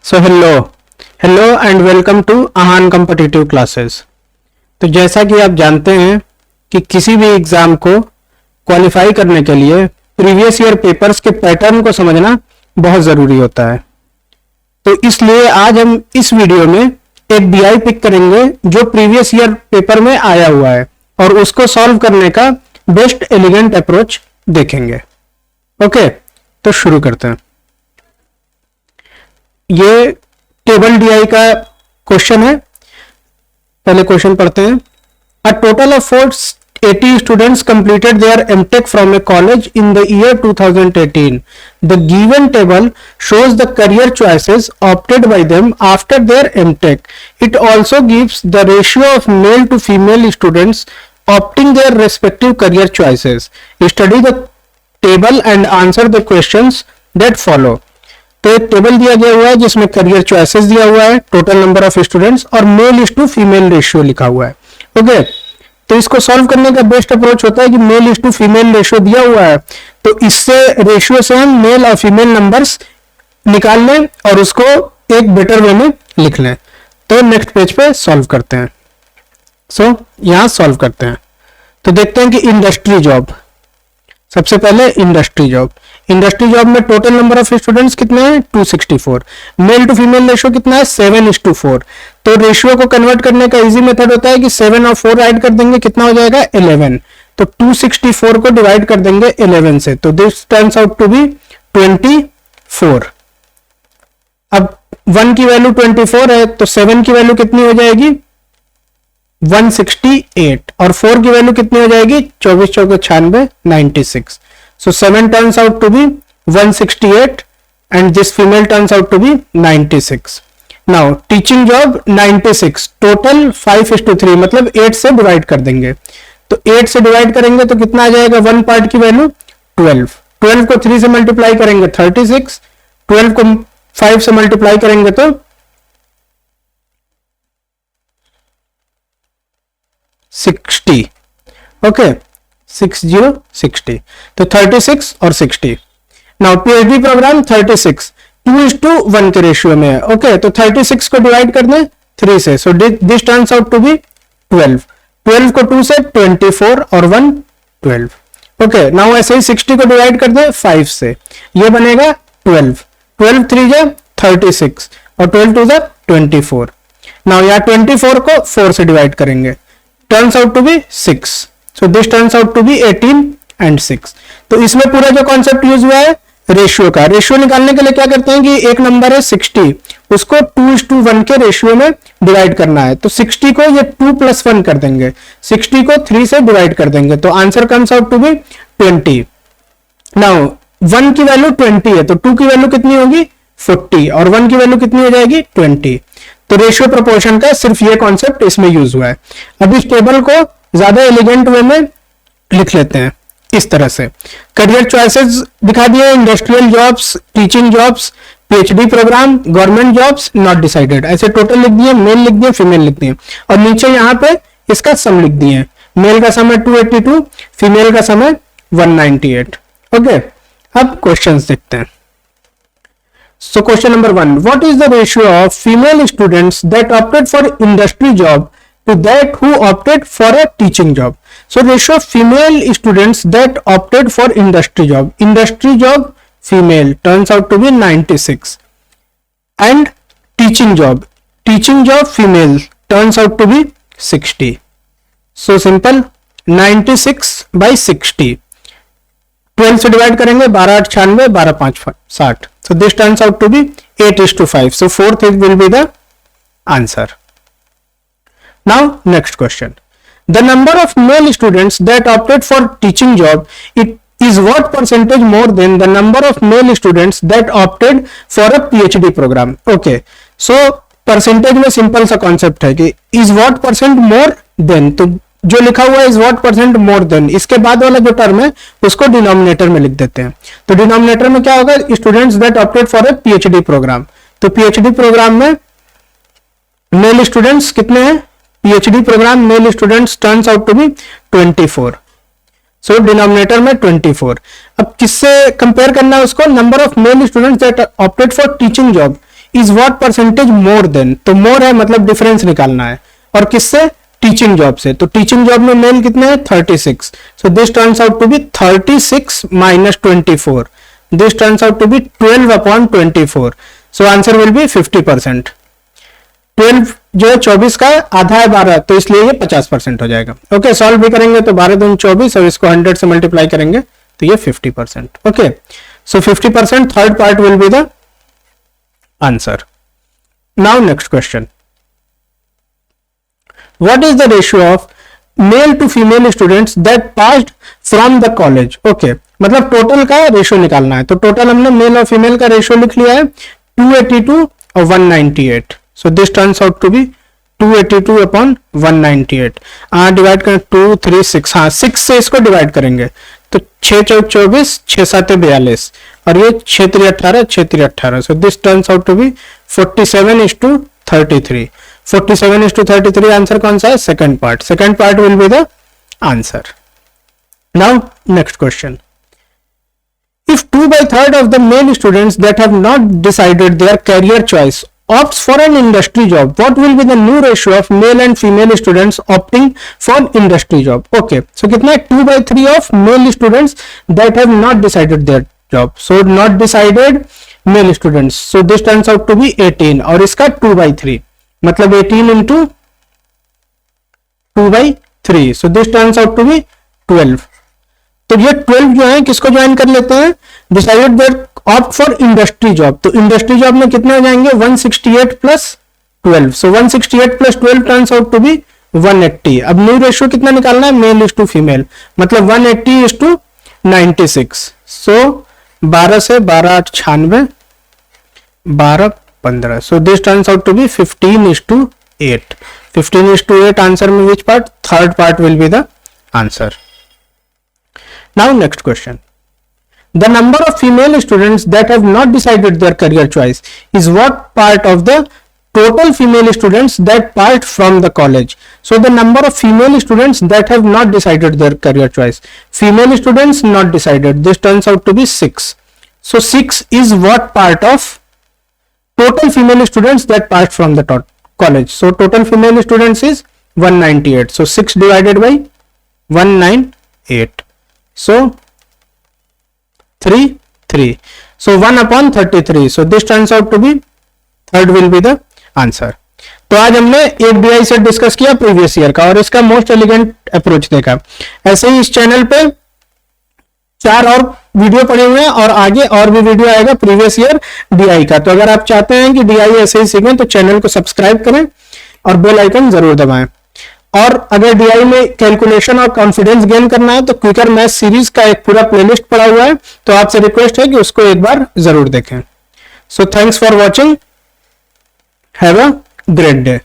So hello and welcome to Aahan competitive classes. तो जैसा कि आप जानते हैं कि किसी भी एग्जाम को क्वालिफाई करने के लिए प्रीवियस ईयर पेपर्स के पैटर्न को समझना बहुत ज़रूरी होता है। तो इसलिए आज हम इस वीडियो में एक बीआई पिक करेंगे जो प्रीवियस ईयर पेपर में आया हुआ है और उसको सॉल्व करने का बेस्ट एलिगेंट अप्रोच देखेंगे। ओके, तो शुरू करते हैं। ये टेबल डीआई का क्वेश्चन है। पहले क्वेश्चन पढ़ते हैं। A total of 480 students completed their M Tech from a college in the year 2018. The given table shows the career choices opted by them after their MTech. It also gives the ratio of male to female students opting their respective career choices. Study the table and answer the questions that follow. तो एक table दिया गया हुआ है जिसमें career choices दिया हुआ है, टोटल नंबर ऑफ स्टूडेंट्स और male is to female ratio लिखा हुआ है। ओके, तो इसको सॉल्व करने का बेस्ट अप्रोच होता है कि male is to female ratio दिया हुआ है तो इससे रेशियो से हम मेल और फीमेल नंबर्स निकाल लें और उसको एक बेटर वे में लिख लें। तो नेक्स्ट पेज पे सॉल्व करते हैं। सो यहां सॉल्व करते हैं तो देखते हैं कि इंडस्ट्री जॉब, सबसे पहले इंडस्ट्री जॉब में टोटल नंबर ऑफ स्टूडेंट्स कितने हैं 264, मेल टू फीमेल रेशियो कितना है 7:4। तो रेशियो को कन्वर्ट करने का इजी मेथड होता है कि 7 और 4 ऐड कर देंगे, कितना हो जाएगा 11। तो 264 को डिवाइड कर देंगे 11 से, तो this turns out to be 24। अब 1 की वैल्यू 24 है तो 7 की वैल्यू कितनी हो जाएगी 168 और 4 की वैल्यू कितनी हो जाएगी 24 चौके 96 96। So 7 turns out to be 168 and this female turns out to be 96. Now teaching job 96, total 5:3 मतलब 8 से डिवाइड कर देंगे। तो 8 से डिवाइड करेंगे तो कितना आ जाएगा, 1 पार्ट की वैल्यू 12, 12 को 3 से मल्टीप्लाई करेंगे 36, 12 को 5 से मल्टीप्लाई करेंगे तो 60। ओके, 60 तो 36 और 60। नाउ पीएचडी प्रोग्राम 36 2:1 के रेशियो में है। ओके, तो 36 को डिवाइड कर दें 3 से, so this turns out to be 12, 12 को 2 से 24 और 1 12। ओके, नाउ ऐसे ही 60 को डिवाइड कर दें 5 से, ये बनेगा 12, 12 3 जा 36 और 12 2 जा 24। नाउ यहाँ 24 को 4 से डिवाइड करेंगे, turns out to be 6, so this turns out to be 18 and 6। तो इसमें पूरा जो कॉन्सेप्ट यूज हुआ है रेशियो का, रेशियो निकालने के लिए क्या करते हैं कि एक नंबर है 60, उसको 2:1 के रेशियो में डिवाइड करना है। तो 60 को ये 2 + 1 कर देंगे, 60 को 3 से डिवाइड कर देंगे तो answer comes out to be 20। Now 1 की वैल्यू 20 है तो 2 की वैल्यू कितनी होगी 40 और 1 की वैल्यू कितनी हो जाएगी 20। तो रेशियो प्रोपोर्शन का सिर्फ ये कॉन्सेप्ट इसमें यूज हुआ है। अब इस टेबल को ज्यादा एलिगेंट वे में लिख लेते हैं इस तरह से। करियर चॉइसेस दिखा दिए, industrial jobs, teaching jobs, PhD program, government jobs, not decided, ऐसे टोटल लिख दिए, मेल लिख दिए, फीमेल लिख दिए और नीचे यहाँ पे इसका सम लिख दिए। मेल का सम है 282, फीमेल का सम है 198। ओके, अब क्वेश्चंस देखते हैं। So question number 1, what is the ratio of female students that opted for industry job to that who opted for a teaching job? So ratio of female students that opted for industry job female turns out to be 96 and teaching job female turns out to be 60. So simple, 96 by 60, 12 से divide करेंगे 12 8 96, 12 5 60। So this turns out to be 8:5. So fourth will be the answer. Now next question. The number of male students that opted for teaching job, it is what percentage more than the number of male students that opted for a PhD program? Okay. So percentage में simple सा concept है कि is what percent more than, तो जो लिखा हुआ है is what percent more than, इसके बाद वाला जो टर्म है उसको डिनोमिनेटर में लिख देते हैं। तो डिनोमिनेटर में क्या होगा, students that opted for a PhD program. तो पीएचडी प्रोग्राम में मेल स्टूडेंट्स कितने हैं, PhD program male students turns out to be 24। So denominator में 24। अब किससे कंपेयर करना है उसको, number of male students that opted for teaching job, is what percentage more than, तो मोर है मतलब डिफरेंस निकालना है, और किससे, टीचिंग जॉब से। तो टीचिंग जॉब में मेल कितने हैं, 36, so this turns out to be 36 minus 24, this turns out to be 12 upon 24, so answer will be 50%। 12 जो है 24 का आधा है 12, तो इसलिए ये 50% हो जाएगा। ओके, सॉल्व भी करेंगे तो 12 दूनी 24 और इसको 100 से मल्टीप्लाई करेंगे तो ये 50%। Okay, so 50%, third part will be the answer. Now next question, what is the ratio of male to female students that passed from the college? Okay, मतलब टोटल का रेशियो निकालना है, तो टोटल हमने मेल और फीमेल का ratio लिख लिया है 282 और 198, so this turns out to be 282 upon 198। Divide करें 2 3 6, हाँ 6 से इसको डिवाइड करेंगे तो 6 चौक 24, 6 7 42, और ये 6 3 18, 6 3 18, so this turns out to be 47:33। 47:33 answer कौन सा है, second part, second part will be the answer. Now next question, if 2/3 of the male students that have not decided their career choice opts for an industry job, what will be the new ratio of male and female students opting for industry job? Okay, so कितना है, 2/3 of male students that have not decided their job, so not decided male students, so this turns out to be 18, और इसका 2/3 मतलब 18 into 2/3, so this turns out to be 12। तो ये 12 जो है किसको ज्वाइन कर लेते हैं, decided that opt for industry job, तो इंडस्ट्री जॉब में कितने हो जाएंगे, 168 plus 12, so 168 plus 12 turns out to be 180। अब न्यू रेशियो कितना निकालना है, मेल इज टू फीमेल, मतलब 180 इज टू 96, सो 12 से 12 8 96, 12 15, so this turns out to be 15:8, 15:8 answer में which part, third part will be the answer। Now next question, the number of female students that have not decided their career choice is what part of the total female students that part from the college? So the number of female students that have not decided their career choice, female students not decided, this turns out to be 6, so 6 is what part of total female students that passed from the college? So total female students is 198, so 6 divided by 198, so 3 3, so 1 upon 33, so this turns out to be third will be the answer। तो आज हमने एक DI set discuss किया previous year का और इसका most elegant approach देखा। ऐसे ही इस चैनल पे 4 और वीडियो पड़े हुए हैं और आगे और भी वीडियो आएगा प्रीवियस ईयर DI का, तो अगर आप चाहते हैं कि DI ऐसे ही सीखें तो चैनल को सब्सक्राइब करें और बेल आइकन जरूर दबाएं। और अगर DI में कैलकुलेशन और कॉन्फिडेंस गेन करना है तो क्विकर मैथ सीरीज का एक पूरा प्लेलिस्ट पड़ा हुआ है, तो आपसे रिक्वेस्ट है कि उसको एक बार जरूर देखें। So thanks for watching, have a great day.